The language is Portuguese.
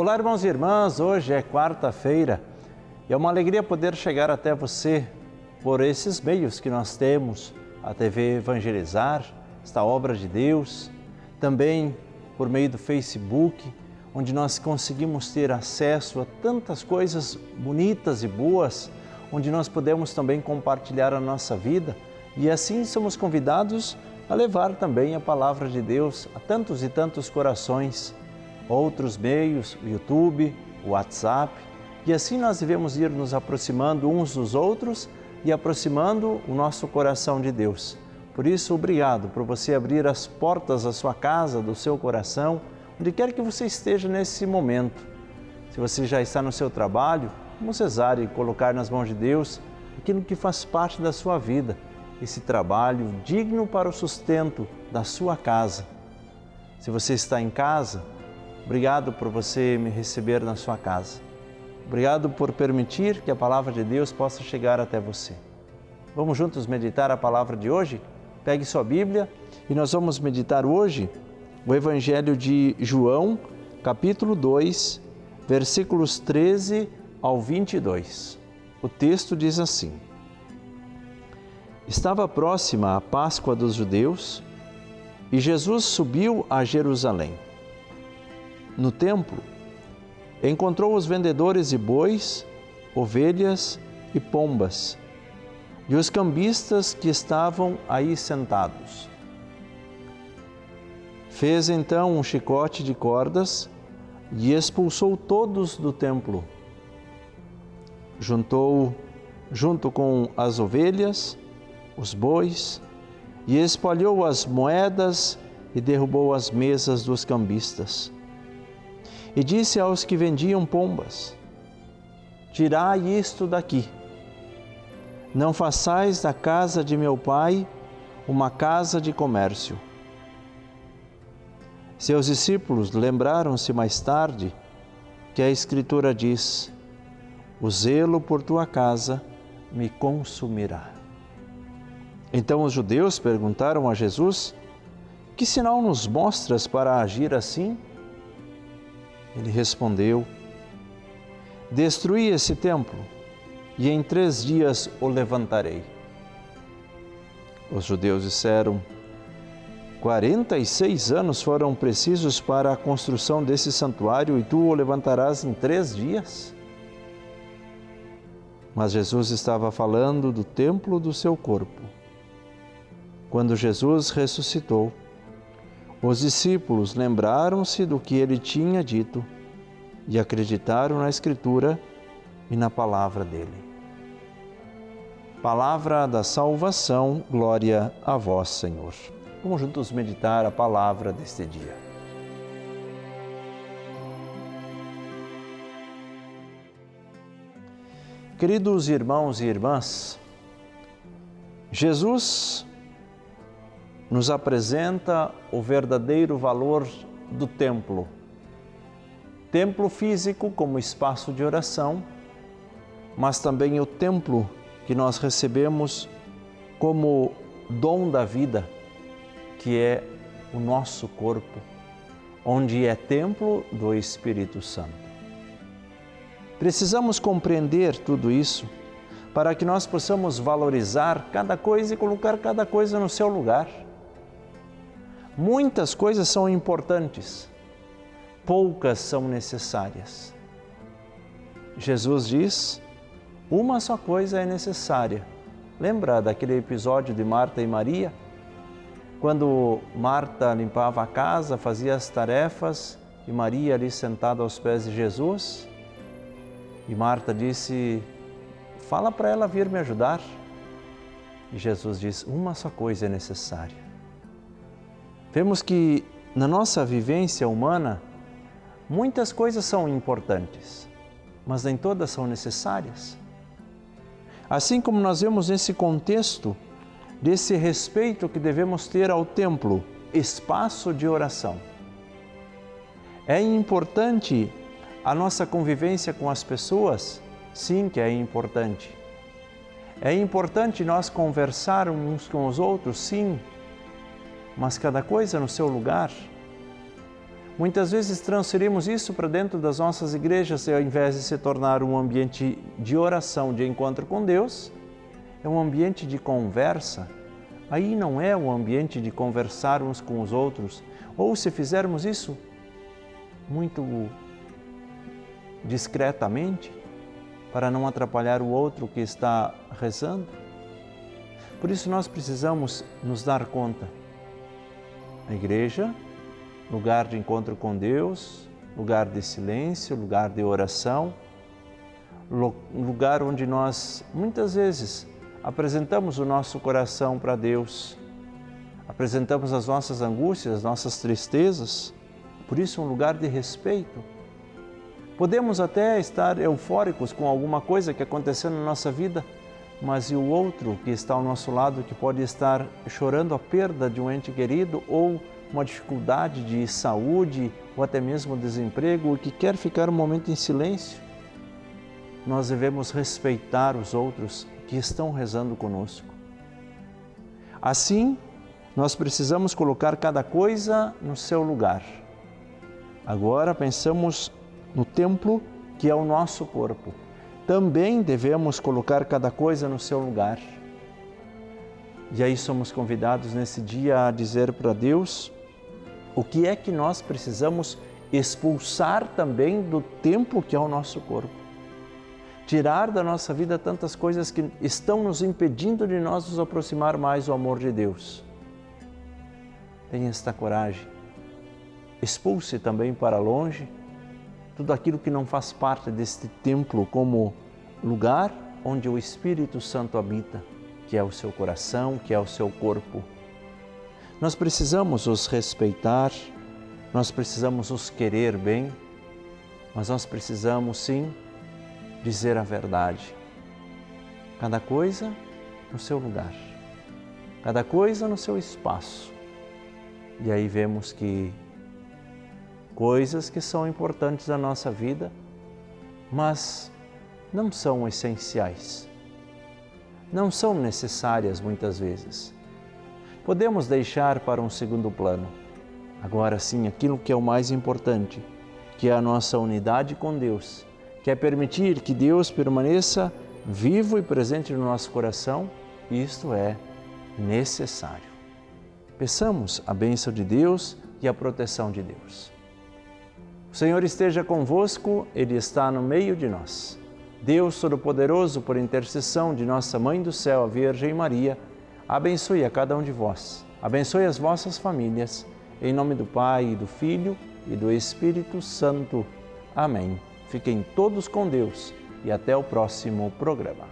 Olá, irmãos e irmãs, hoje é quarta-feira e é uma alegria poder chegar até você por esses meios que nós temos, a TV Evangelizar, esta obra de Deus, também por meio do Facebook, onde nós conseguimos ter acesso a tantas coisas bonitas e boas, onde nós podemos também compartilhar a nossa vida e assim somos convidados a levar também a palavra de Deus a tantos e tantos corações. Outros meios, o YouTube, o WhatsApp, e assim nós devemos ir nos aproximando uns dos outros e aproximando o nosso coração de Deus. Por isso, obrigado por você abrir as portas da sua casa, do seu coração, onde quer que você esteja nesse momento. Se você já está no seu trabalho, vamos rezar e colocar nas mãos de Deus aquilo que faz parte da sua vida, esse trabalho digno para o sustento da sua casa. Se você está em casa, obrigado por você me receber na sua casa. Obrigado por permitir que a palavra de Deus possa chegar até você. Vamos juntos meditar a palavra de hoje? Pegue sua Bíblia e nós vamos meditar hoje o Evangelho de João, capítulo 2, versículos 13 ao 22. O texto diz assim: Estava próxima a Páscoa dos judeus e Jesus subiu a Jerusalém. No templo, encontrou os vendedores de bois, ovelhas e pombas, e os cambistas que estavam aí sentados. Fez então um chicote de cordas e expulsou todos do templo. Junto com as ovelhas, os bois, e espalhou as moedas e derrubou as mesas dos cambistas. E disse aos que vendiam pombas: Tirai isto daqui. Não façais da casa de meu pai uma casa de comércio. Seus discípulos lembraram-se mais tarde que a Escritura diz: O zelo por tua casa me consumirá. Então os judeus perguntaram a Jesus: Que sinal nos mostras para agir assim? Ele respondeu: Destruí esse templo e em 3 dias o levantarei. Os judeus disseram: 46 anos foram precisos para a construção desse santuário e tu o levantarás em 3 dias? Mas Jesus estava falando do templo do seu corpo. Quando Jesus ressuscitou, os discípulos lembraram-se do que ele tinha dito e acreditaram na Escritura e na palavra dele. Palavra da salvação, glória a vós, Senhor. Vamos juntos meditar a palavra deste dia. Queridos irmãos e irmãs, Jesus nos apresenta o verdadeiro valor do templo. Templo físico como espaço de oração, mas também o templo que nós recebemos como dom da vida, que é o nosso corpo, onde é templo do Espírito Santo. Precisamos compreender tudo isso para que nós possamos valorizar cada coisa e colocar cada coisa no seu lugar. Muitas coisas são importantes, poucas são necessárias. Jesus diz: uma só coisa é necessária. Lembra daquele episódio de Marta e Maria? Quando Marta limpava a casa, fazia as tarefas, e Maria ali sentada aos pés de Jesus, e Marta disse: fala para ela vir me ajudar. E Jesus diz: uma só coisa é necessária. Vemos que na nossa vivência humana, muitas coisas são importantes, mas nem todas são necessárias. Assim como nós vemos nesse contexto desse respeito que devemos ter ao templo, espaço de oração. É importante a nossa convivência com as pessoas? Sim, que é importante. É importante nós conversarmos uns com os outros? Sim, mas cada coisa no seu lugar. Muitas vezes transferimos isso para dentro das nossas igrejas e ao invés de se tornar um ambiente de oração, de encontro com Deus, é um ambiente de conversa. Aí não é um ambiente de conversar uns com os outros. Ou se fizermos isso muito discretamente, para não atrapalhar o outro que está rezando. Por isso nós precisamos nos dar conta. A igreja, lugar de encontro com Deus, lugar de silêncio, lugar de oração, lugar onde nós muitas vezes apresentamos o nosso coração para Deus, apresentamos as nossas angústias, as nossas tristezas, por isso um lugar de respeito. Podemos até estar eufóricos com alguma coisa que aconteceu na nossa vida, mas e o outro que está ao nosso lado, que pode estar chorando a perda de um ente querido ou uma dificuldade de saúde ou até mesmo desemprego e que quer ficar um momento em silêncio? Nós devemos respeitar os outros que estão rezando conosco. Assim, nós precisamos colocar cada coisa no seu lugar. Agora pensamos no templo, que é o nosso corpo. Também devemos colocar cada coisa no seu lugar. E aí somos convidados nesse dia a dizer para Deus o que é que nós precisamos expulsar também do templo que é o nosso corpo. Tirar da nossa vida tantas coisas que estão nos impedindo de nós nos aproximar mais do amor de Deus. Tenha esta coragem. Expulse também para longe tudo aquilo que não faz parte deste templo como lugar onde o Espírito Santo habita, que é o seu coração, que é o seu corpo. Nós precisamos os respeitar, nós precisamos os querer bem, mas nós precisamos sim dizer a verdade. Cada coisa no seu lugar, cada coisa no seu espaço. E aí vemos que coisas que são importantes na nossa vida, mas não são essenciais, não são necessárias muitas vezes. Podemos deixar para um segundo plano. Agora sim, aquilo que é o mais importante, que é a nossa unidade com Deus, que é permitir que Deus permaneça vivo e presente no nosso coração, isto é necessário. Peçamos a bênção de Deus e a proteção de Deus. O Senhor esteja convosco, Ele está no meio de nós. Deus Todo-Poderoso, por intercessão de nossa Mãe do Céu, a Virgem Maria, abençoe a cada um de vós, abençoe as vossas famílias, em nome do Pai, e do Filho e do Espírito Santo. Amém. Fiquem todos com Deus e até o próximo programa.